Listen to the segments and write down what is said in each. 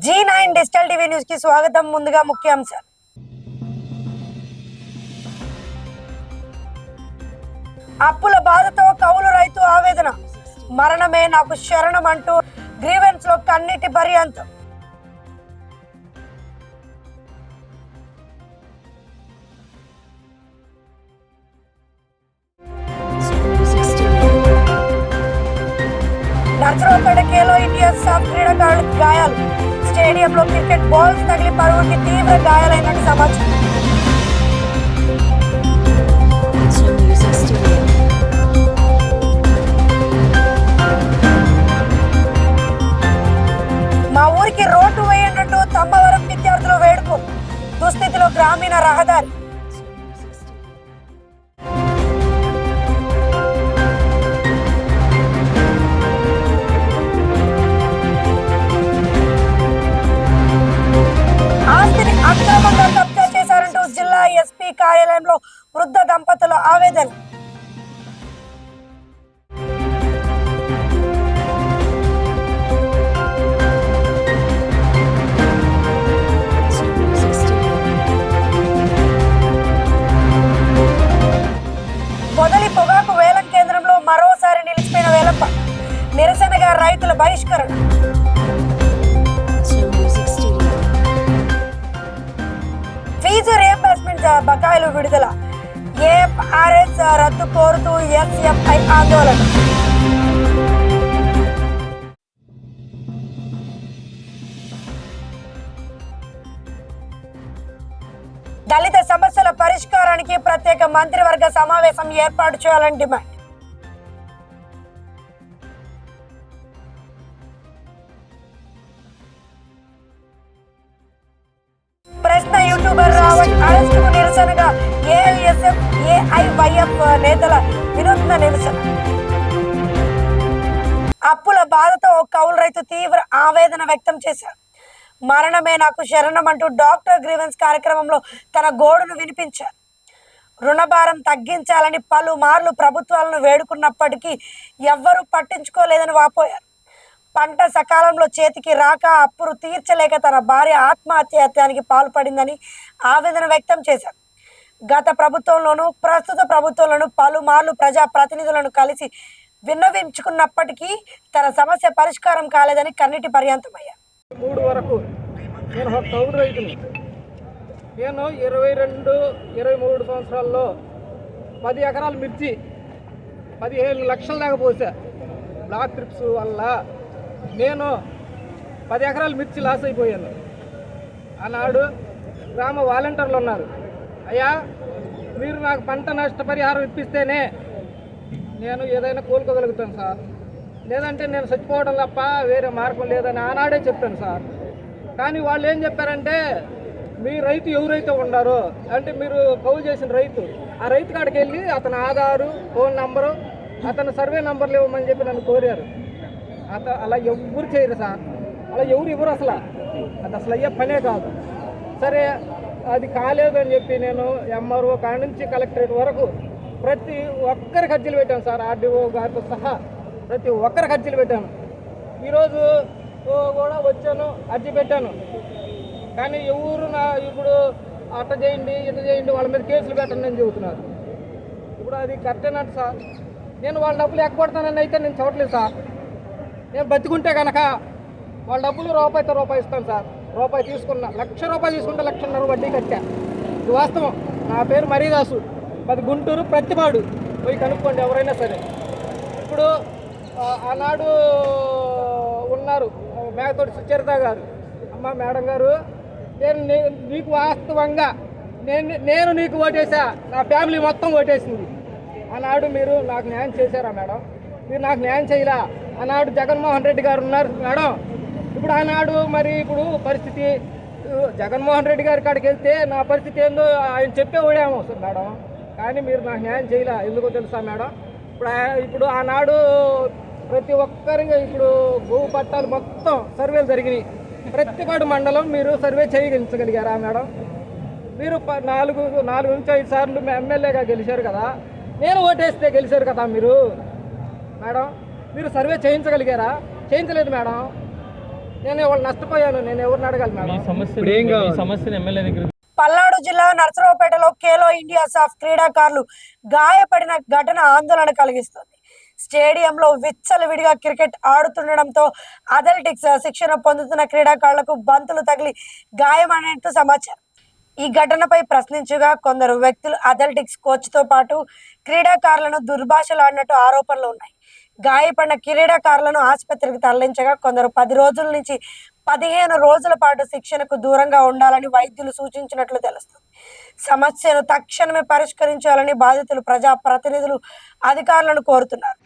G9 digital TV news కి స్వాగతం. ముందుగా ముఖ్యాంశాలు. అప్పుల బాధతో కౌలు రైతు ఆవేదన. మరణమే నాకు శరణం అంటూ గ్రీవెన్స్ లో కన్నీటి పర్యంతం. నర్సరావుపేట ఖేలో ఇండియా సాఫ్ క్రీడాకారులకు గాయాలు. స్టేడియంలో క్రికెట్ బాల్స్ తగిలి పలువురికి తీవ్ర గాయాలైనట్టు సమాచారం. మా ఊరికి రోడ్డు వేయనట్టు తమ్మవరం విద్యార్థులు వేడుకు. దుస్థితిలో గ్రామీణ రహదారి. ఆస్తిని అక్రమంగా కబ్జా చేశారంటూ జిల్లా ఎస్పీ కార్యాలయంలో వృద్ధ దంపతుల ఆవేదన. పొదలి పొగాకు వేలం కేంద్రంలో మరోసారి నిలిచిపోయిన వేలంప. నిరసనగా రైతుల బహిష్కరణ. ఫీజు రియంబర్స్మెంట్ బకాయిలు విడుదల. ఏఎఫ్ఆర్ఎస్ రద్దు కోరుతూ ఎస్ఎఫ్ఐ ఆందోళన. దళిత సమస్యల పరిష్కారానికి ప్రత్యేక మంత్రివర్గ సమావేశం ఏర్పాటు చేయాలని డిమాండ్. ప్రశ్న యూట్యూబర్ రావణ్ అరెస్టుకు నిరసనగా ఏఐఎస్ఎఫ్ ఏఐవైఎఫ్ నేతల వినూత్న నిరసన. అప్పుల బాధతో కౌలు రైతు తీవ్ర ఆవేదన వ్యక్తం చేశారు. మరణమే నాకు శరణం అంటూ డాక్టర్ గ్రీవెన్స్ కార్యక్రమంలో తన గోడును వినిపించారు. రుణభారం తగ్గించాలని పలుమార్లు ప్రభుత్వాలను వేడుకున్నప్పటికీ ఎవ్వరూ పట్టించుకోలేదని వాపోయారు. పంట సకాలంలో చేతికి రాక అప్పులు తీర్చలేక తన భార్య ఆత్మహత్యానికి పాల్పడిందని ఆవేదన వ్యక్తం చేశారు. గత ప్రభుత్వంలోనూ ప్రస్తుత ప్రభుత్వంలోనూ పలుమార్లు ప్రజా ప్రతినిధులను కలిసి విన్నవించుకున్నప్పటికీ తన సమస్య పరిష్కారం కాలేదని కన్నీటి పర్యంతమయ్యారు. 3 వరకు నేను ఒక కౌలు రైతుని. నేను 22-23 సంవత్సరాల్లో 10 ఎకరాలు మిర్చి 15 లక్షల దాకా పోసా. బ్లాక్ ట్రిప్స్ వల్ల నేను 10 ఎకరాలు మిర్చి లాస్ అయిపోయాను. ఆనాడు గ్రామ వాలంటీర్లు ఉన్నారు. అయ్యా, మీరు నాకు పంట నష్టపరిహారం ఇప్పిస్తేనే నేను ఏదైనా కోలుకోగలుగుతాను సార్, లేదంటే నేను చచ్చిపోవడం తప్ప వేరే మార్గం లేదని ఆనాడే చెప్పాను సార్. కానీ వాళ్ళు ఏం చెప్పారంటే, మీ రైతు ఎవరైతే ఉన్నారో అంటే మీరు కౌలు చేసిన రైతు, ఆ రైతు కాడికి వెళ్ళి అతని ఆధారు, ఫోన్ నంబరు, అతని సర్వే నంబర్లు ఇవ్వమని చెప్పి నన్ను కోరారు. అలా ఎవరు చేయరు సార్, అలా ఎవరు ఇవ్వరు అసలు. అది అసలు అయ్యే పనే కాదు. సరే, అది కాలేదని చెప్పి నేను ఎంఆర్ఓ కాడ నుంచి కలెక్టరేట్ వరకు ప్రతి ఒక్కరికి అర్జీలు పెట్టాను సార్. ఆర్డీఓ గారితో సహా ప్రతి ఒక్కరికి అర్జీలు పెట్టాను. ఈరోజు కూడా వచ్చాను, అర్జీ పెట్టాను. కానీ ఎవరు ఇప్పుడు అట్ట చేయండి ఇట్ట చేయండి వాళ్ళ మీద కేసులు పెట్టండి అని చెబుతున్నారు. ఇప్పుడు అది కరెక్టేనట్టు సార్. నేను వాళ్ళ డబ్బులు ఎక్కబడతానని అయితే నేను చూడలేదు సార్. నేను బతికుంటే కనుక వాళ్ళ డబ్బులు రూపాయితో రూపాయి ఇస్తాను సార్. రూపాయి తీసుకున్నా, ₹1,00,000 తీసుకుంటే ₹1,50,000 వడ్డీ కట్టా. ఇది వాస్తవం. నా పేరు మరీదాసు, అది గుంటూరు ప్రతిపాడు. పోయి కనుక్కోండి ఎవరైనా సరే. ఇప్పుడు ఆనాడు ఉన్నారు మేకతోటి సుచరిత గారు. అమ్మ మేడం గారు, నేను నీకు వాస్తవంగా నేను నీకు ఓటేసా, నా ఫ్యామిలీ మొత్తం ఓటేసింది. ఆనాడు మీరు నాకు న్యాయం చేశారా మేడం? మీరు నాకు న్యాయం చేయలా. ఆనాడు జగన్మోహన్ రెడ్డి గారు ఉన్నారు మేడం. ఇప్పుడు ఆనాడు మరి ఇప్పుడు పరిస్థితి జగన్మోహన్ రెడ్డి గారి కాడికి వెళ్తే నా పరిస్థితి ఏందో ఆయన చెప్పే ఓడాము మేడం. కానీ మీరు నాకు న్యాయం చేయలే. ఎందుకో తెలుసా మేడం? ఇప్పుడు ఆనాడు ప్రతి ఒక్కరికి ఇప్పుడు భూ పట్టాలు మొత్తం సర్వేలు జరిగినాయి. ప్రతిపాడు మండలం మీరు సర్వే చేయగలిగించగలిగారా మేడం? మీరు 4 నుంచి 5 సార్లు ఎమ్మెల్యేగా గెలిచారు కదా, నేను ఓటేస్తే గెలిచారు కదా మీరు మేడం. మీరు సర్వే చేయించగలిగారా? చేయించలేదు మేడం. నేను వాళ్ళు నష్టపోయాను, నేను ఎవరిని అడగాలి మేడం? పల్నాడు జిల్లా నర్సరావుపేటలో ఖేలో ఇండియా సాఫ్ క్రీడాకారులు గాయపడిన ఘటన ఆందోళన కలిగిస్తుంది. స్టేడియంలో విచ్చలవిడిగా క్రికెట్ ఆడుతుండడంతో అథ్లెటిక్స్ శిక్షణ పొందుతున్న క్రీడాకారులకు బంతులు తగిలి గాయమైనట్టు సమాచారం. ఈ ఘటనపై ప్రశ్నించగా కొందరు వ్యక్తులు అథ్లెటిక్స్ కోచ్తో పాటు క్రీడాకారులను దుర్భాషలాడినట్టు ఆరోపణలు ఉన్నాయి. గాయపడిన క్రీడాకారులను ఆసుపత్రికి తరలించగా కొందరు 10 రోజుల నుంచి 15 రోజుల పాటు శిక్షణకు దూరంగా ఉండాలని వైద్యులు సూచించినట్లు తెలుస్తుంది. సమస్యను తక్షణమే పరిష్కరించాలని బాధితులు ప్రజా ప్రతినిధులు అధికారులను కోరుతున్నారు.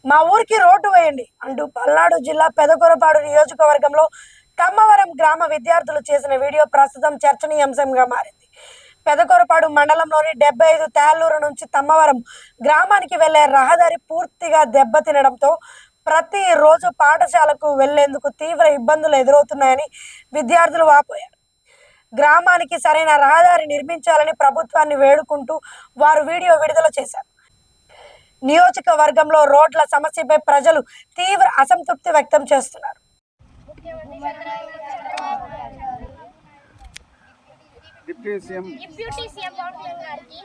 మా ఊరికి రోడ్డు వేయండి అంటూ పల్నాడు జిల్లా పెదకూరపాడు నియోజకవర్గంలో తమ్మవరం గ్రామ విద్యార్థులు చేసిన వీడియో ప్రస్తుతం చర్చనీయాంశంగా మారింది. పెదకూరపాడు మండలంలోని 75 తాళ్ళూరు నుంచి తమ్మవరం గ్రామానికి వెళ్లే రహదారి పూర్తిగా దెబ్బతినడంతో ప్రతి రోజు పాఠశాలకు వెళ్లేందుకు తీవ్ర ఇబ్బందులు ఎదురవుతున్నాయని విద్యార్థులు వాపోయారు. గ్రామానికి సరైన రహదారి నిర్మించాలని ప్రభుత్వాన్ని వేడుకుంటూ వారు వీడియో విడుదల చేశారు. నియోజకవర్గంలో రోడ్ల సమస్యపై ప్రజలు తీవ్ర అసంతృప్తి వ్యక్తం చేస్తున్నారు. డిప్యూటీ సీఎం పవన్ కళ్యాణ్ గారికి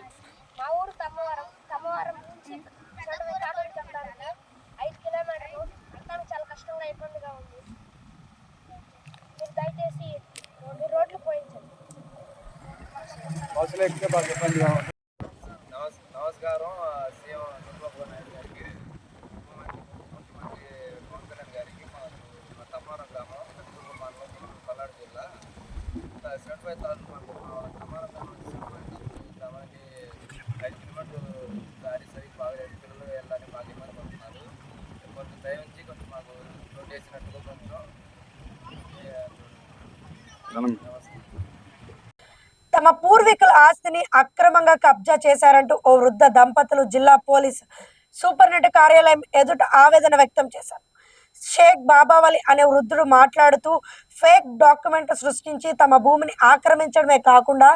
మా ఊరు తమ్మవరం నుంచి 5 కిలోమీటర్లు అంతా చాలా కష్టంగా ఇబ్బందిగా ఉంది. మీరు దయచేసి రోడ్లు పోయించండి. నమస్కారం. సీఎం చంద్రబాబు నాయుడు గారికి, ముఖ్యమంత్రి పవన్ కళ్యాణ్ గారికి, మా తమ్మవరం గ్రామం మండలం పల్నాడు జిల్లా 75,000 తమ్మవరం గ్రామానికి 5 కిలోమీటర్లు దారి సరిగ్గా బాగలేదు. పిల్లలు వెళ్ళాలని మాకు ఇబ్బంది పడుతున్నారు. కొంచెం దయవుంచి కొంచెం మాకు రోడ్ వేసినట్టుగా కొంచెం తమ పూర్వీకుల ఆస్తిని అక్రమంగా కబ్జా చేశారంటూ ఓ వృద్ధ దంపతులు జిల్లా పోలీస్ సూపరింటెండెంట్ కార్యాలయం ఎదుట ఆవేదన వ్యక్తం చేశారు. షేక్ బాబావలి అనే వృద్ధుడు మాట్లాడుతూ ఫేక్ డాక్యుమెంట్ సృష్టించి తమ భూమిని ఆక్రమించడమే కాకుండా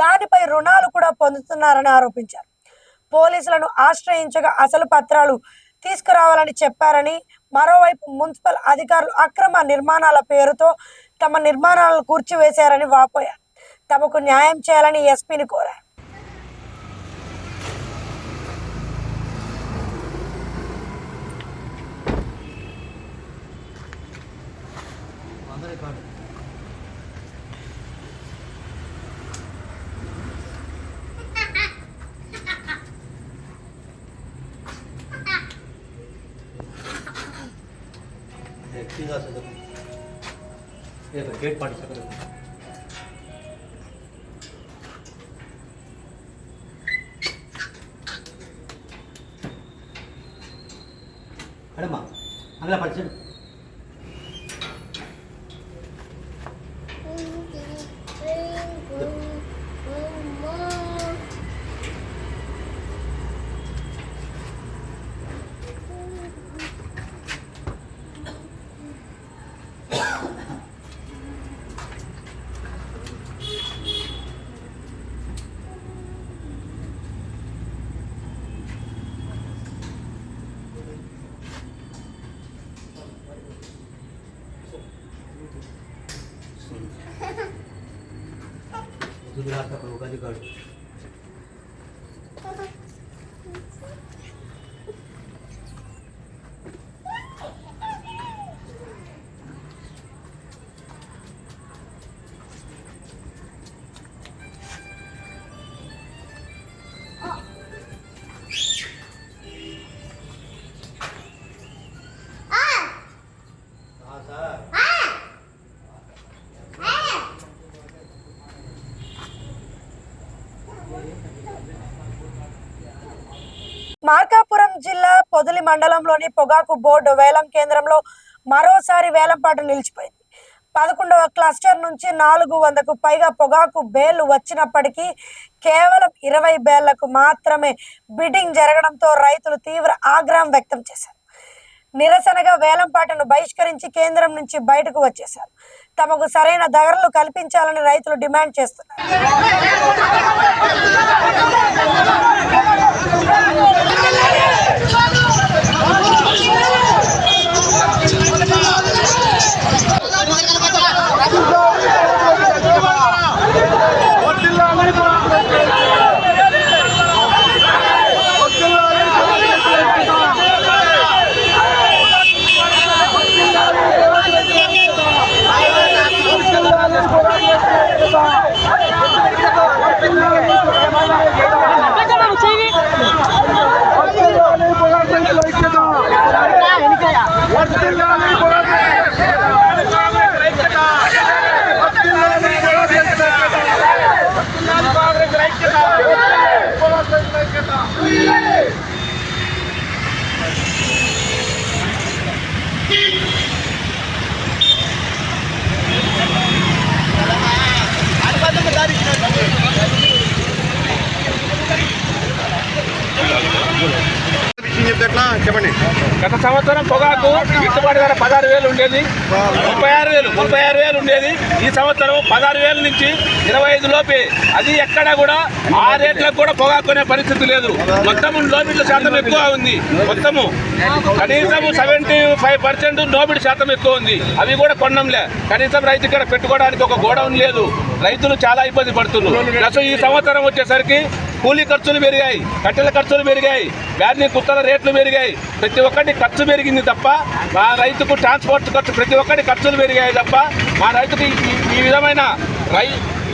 దానిపై రుణాలు కూడా పొందుతున్నారని ఆరోపించారు. పోలీసులను ఆశ్రయించగా అసలు పత్రాలు తీసుకురావాలని చెప్పారని, మరోవైపు మున్సిపల్ అధికారులు అక్రమ నిర్మాణాల పేరుతో తమ నిర్మాణాలను కూర్చివేశారని వాపోయారు. తమకు న్యాయం చేయాలని ఎస్పీని కోరారు. गेट पार्टी सकते अड़मा अगला पढ़ गुजरात का उगादी कार्ड మార్కాపురం జిల్లా పొదిలి మండలంలోని పొగాకు బోర్డు వేలం కేంద్రంలో మరోసారి వేలంపాట నిలిచిపోయింది. 11వ క్లస్టర్ నుంచి 400కు పైగా పొగాకు బేళ్లు వచ్చినప్పటికీ కేవలం 20 బేళ్లకు మాత్రమే బిడ్డింగ్ జరగడంతో రైతులు తీవ్ర ఆగ్రహం వ్యక్తం చేశారు. నిరసనగా వేలంపాటను బహిష్కరించి కేంద్రం నుంచి బయటకు వచ్చేశారు. తమకు సరైన ధరలు కల్పించాలని రైతులు డిమాండ్ చేస్తున్నారు. చెప్పండి. గత సంవత్సరం పొగాకు గిట్టుబాటు ధర 16,000 ఉండేది, 36,000 ఉండేది. ఈ సంవత్సరం 16,000 నుంచి 25 లోపే. అది ఎక్కడ కూడా ఆ రేట్లకు కూడా పొగాకు కొనే పరిస్థితి లేదు. మొత్తము నోబిడ్ల శాతం ఎక్కువ ఉంది. మొత్తము కనీసం 75% నోబిడ్ శాతం ఎక్కువ ఉంది. అవి కూడా కొనడంలే. కనీసం రైతు ఇక్కడ పెట్టుకోవడానికి ఒక గోడౌన్ లేదు. రైతులు చాలా ఇబ్బంది పడుతున్నారు. ప్లస్ ఈ సంవత్సరం వచ్చేసరికి కూలీ ఖర్చులు పెరిగాయి, కట్టెల ఖర్చులు పెరిగాయి, బ్యాడ్ని కుత్తల రేట్లు పెరిగాయి. ప్రతి ఒక్కటి ఖర్చు పెరిగింది తప్ప మా రైతుకు ట్రాన్స్పోర్ట్ ఖర్చు ప్రతి ఒక్కటి ఖర్చులు పెరిగాయి తప్ప మా రైతుకి ఈ విధమైన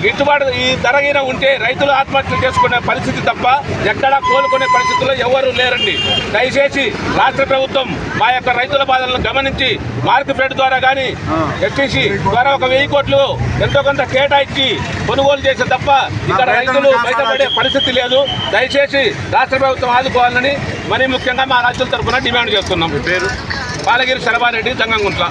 గిట్టుబాటు ఈ ధరగిన ఉంటే రైతులు ఆత్మహత్యలు చేసుకునే పరిస్థితి తప్ప ఎక్కడా కోలుకునే పరిస్థితుల్లో ఎవరు లేరండి. దయచేసి రాష్ట్ర ప్రభుత్వం మా యొక్క రైతుల బాధలను గమనించి మార్కెట్ ద్వారా కానీ ఎస్టీసీ ద్వారా ఒక 1000 కోట్లు ఎంతో కొంత కేటాయించి కొనుగోలు చేసే తప్ప ఇక్కడ రైతులు బయటపడే పరిస్థితి లేదు. దయచేసి రాష్ట్ర ప్రభుత్వం ఆదుకోవాలని మరీ ముఖ్యంగా మా రాజ్యాల తరఫున డిమాండ్ చేస్తున్నాం. పేరు పాలగిరి శరభారెడ్డి, జంగంగుంట్ల.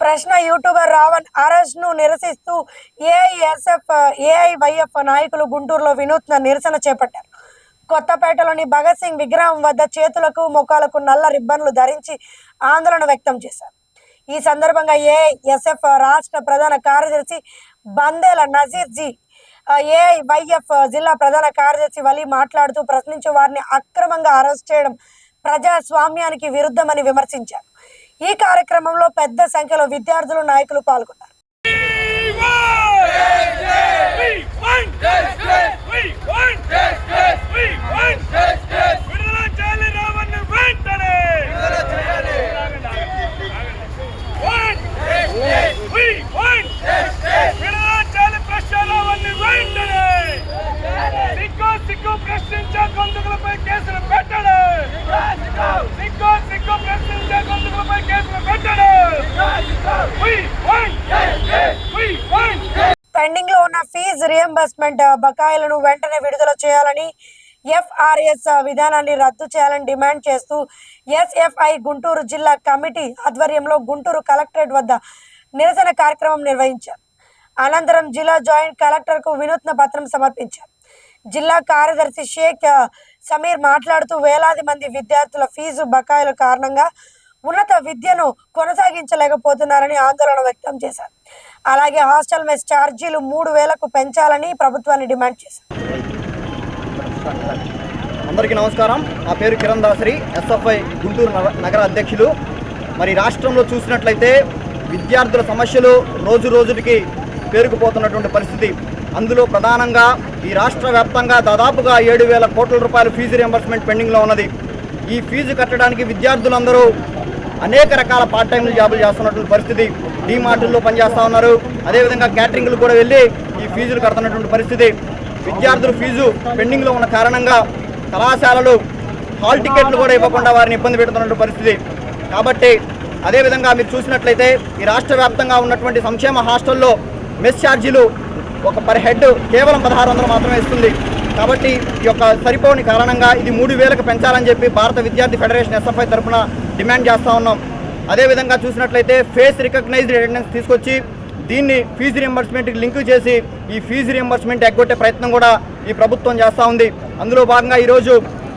ప్రశ్న యూట్యూబర్ రావణ్ అరెస్ట్ ను నిరసిస్తూ ఏఐవైఎఫ్ నాయకులు గుంటూరులో వినూత్న నిరసన చేపట్టారు. కొత్తపేటలోని భగత్ సింగ్ విగ్రహం వద్ద చేతులకు ముఖాలకు నల్ల రిబ్బన్లు ధరించి ఆందోళన వ్యక్తం చేశారు. ఈ సందర్భంగా ఏఐఎస్ఎఫ్ రాష్ట్ర ప్రధాన కార్యదర్శి బందేల నజీర్ జీ, ఏఐవైఎఫ్ జిల్లా ప్రధాన కార్యదర్శి వలి మాట్లాడుతూ ప్రశ్నించే వారిని అక్రమంగా అరెస్ట్ చేయడం ప్రజాస్వామ్యానికి విరుద్ధమని విమర్శించారు. ఈ కార్యక్రమంలో పెద్ద సంఖ్యలో విద్యార్థులు, నాయకులు పాల్గొన్నారు. పెండింగ్ లో ఉన్న ఫీజు రియంబర్స్మెంట్ బకాయిలను వెంటనే విడుదల చేయాలని, ఎఫ్ఆర్ఎస్ విధానాన్ని రద్దు చేయాలని డిమాండ్ చేస్తూ ఎస్ఎఫ్ఐ గుంటూరు జిల్లా కమిటీ ఆధ్వర్యంలో గుంటూరు కలెక్టరేట్ వద్ద నిరసన కార్యక్రమం నిర్వహించారు. అనంతరం జిల్లా జాయింట్ కలెక్టర్ కు వినూత్న పత్రం సమర్పించారు. జిల్లా కార్యదర్శి షేక్ సమీర్ మాట్లాడుతూ వేలాది మంది విద్యార్థుల ఫీజు బకాయిల కారణంగా ఉన్నత విద్యను కొనసాగించలేకపోతున్నారని ఆందోళన వ్యక్తం చేశారు. అలాగే హాస్టల్ మెస్ ఛార్జీలు 3,000కు పెంచాలని ప్రభుత్వాన్ని డిమాండ్ చేశారు. అందరికీ నమస్కారం. నా పేరు కిరణ్ దాసరి, ఎస్ఎఫ్ఐ గుంటూరు నగర అధ్యక్షులు. మరి రాష్ట్రంలో చూసినట్లయితే విద్యార్థుల సమస్యలు రోజు రోజుకి పేరుకుపోతున్నటువంటి పరిస్థితి. అందులో ప్రధానంగా ఈ రాష్ట్ర వ్యాప్తంగా దాదాపుగా 7,000 కోట్ల రూపాయల ఫీజు రియంబర్స్మెంట్ పెండింగ్లో ఉన్నది. ఈ ఫీజు కట్టడానికి విద్యార్థులందరూ అనేక రకాల పార్ట్ టైం జాబులు చేస్తున్నటువంటి పరిస్థితి. డీమార్టుల్లో పనిచేస్తూ ఉన్నారు. అదేవిధంగా క్యాటరింగ్లు కూడా వెళ్ళి ఈ ఫీజులు కడుతున్నటువంటి పరిస్థితి. విద్యార్థులు ఫీజు పెండింగ్లో ఉన్న కారణంగా కళాశాలలు హాల్ టికెట్లు కూడా ఇవ్వకుండా వారిని ఇబ్బంది పెడుతున్నటువంటి పరిస్థితి. కాబట్టి అదేవిధంగా మీరు చూసినట్లయితే ఈ రాష్ట్ర వ్యాప్తంగా ఉన్నటువంటి సంక్షేమ హాస్టల్లో మెస్ ఛార్జీలు ఒక పర్ హెడ్ కేవలం 1,600 మాత్రమే ఇస్తుంది. కాబట్టి ఈ యొక్క సరిపోని కారణంగా ఇది 3,000కు పెంచాలని చెప్పి భారత విద్యార్థి ఫెడరేషన్ ఎస్ఎఫ్ఐ తరఫున డిమాండ్ చేస్తూ ఉన్నాం. అదేవిధంగా చూసినట్లయితే ఫేస్ రికగ్నైజ్డ్ అటెండెన్స్ తీసుకొచ్చి దీన్ని ఫీజు రియంబర్స్మెంట్కి లింక్ చేసి ఈ ఫీజు రియంబర్స్మెంట్ ఎగ్గొట్టే ప్రయత్నం కూడా ఈ ప్రభుత్వం చేస్తూ ఉంది. అందులో భాగంగా ఈరోజు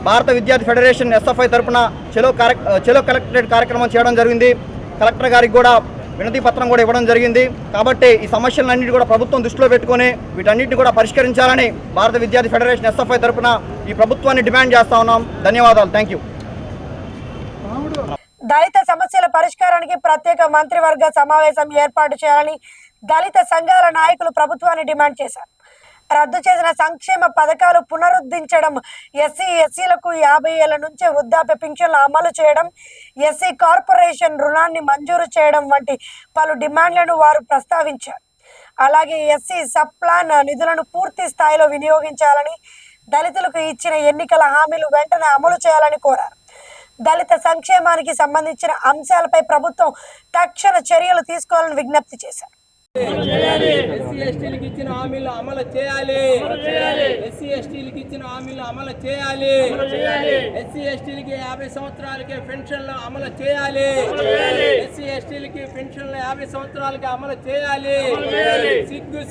భారత విద్యార్థి ఫెడరేషన్ ఎస్ఎఫ్ఐ తరఫున చెలో కలెక్టరేట్ కార్యక్రమం చేయడం జరిగింది. కలెక్టర్ గారికి కూడా వినతి పత్రం కూడా ఇవ్వడం జరిగింది. కాబట్టి ఈ సమస్యలన్నింటినీ కూడా ప్రభుత్వం దృష్టిలో పెట్టుకొని వీటన్నిటిని కూడా పరిష్కరించాలని భారత విద్యార్థి ఫెడరేషన్ ఎస్ఎఫ్ఐ తరఫున ఈ ప్రభుత్వాన్ని డిమాండ్ చేస్తా ఉన్నాం. ధన్యవాదాలు. Thank you. దళిత సమస్యల పరిష్కారానికి ప్రత్యేక మంత్రివర్గ సమావేశం ఏర్పాటు చేయాలని దళిత సంఘాల నాయకులు ప్రభుత్వాన్ని డిమాండ్ చేశారు. రద్దు చేసిన సంక్షేమ పథకాలు పునరుద్ధరించడం, ఎస్సీలకు 50 ఏళ్ల నుంచి వృద్ధాప్య పింఛన్లు అమలు చేయడం, ఎస్సీ కార్పొరేషన్ రుణాన్ని మంజూరు చేయడం వంటి పలు డిమాండ్లను వారు ప్రస్తావించారు. అలాగే ఎస్సీ సబ్ ప్లాన్ నిధులను పూర్తి స్థాయిలో వినియోగించాలని, దళితులకు ఇచ్చిన ఎన్నికల హామీలు వెంటనే అమలు చేయాలని కోరారు. దళిత సంక్షేమానికి సంబంధించిన అంశాలపై ప్రభుత్వం తక్షణ చర్యలు తీసుకోవాలని విజ్ఞప్తి చేశారు. ఎస్సీ ఎస్టీలకు ఇచ్చిన హామీలు అమలు చేయాలి. ఎస్సీ ఎస్టీలకు ఇచ్చిన హామీలు అమలు చేయాలి. ఎస్సీ ఎస్టీలకి 50 సంవత్సరాలకి పెన్షన్లు అమలు చేయాలి. ఎస్సీ ఎస్టీలకి పెన్షన్లు 50 సంవత్సరాలకి అమలు చేయాలి. సిగ్గు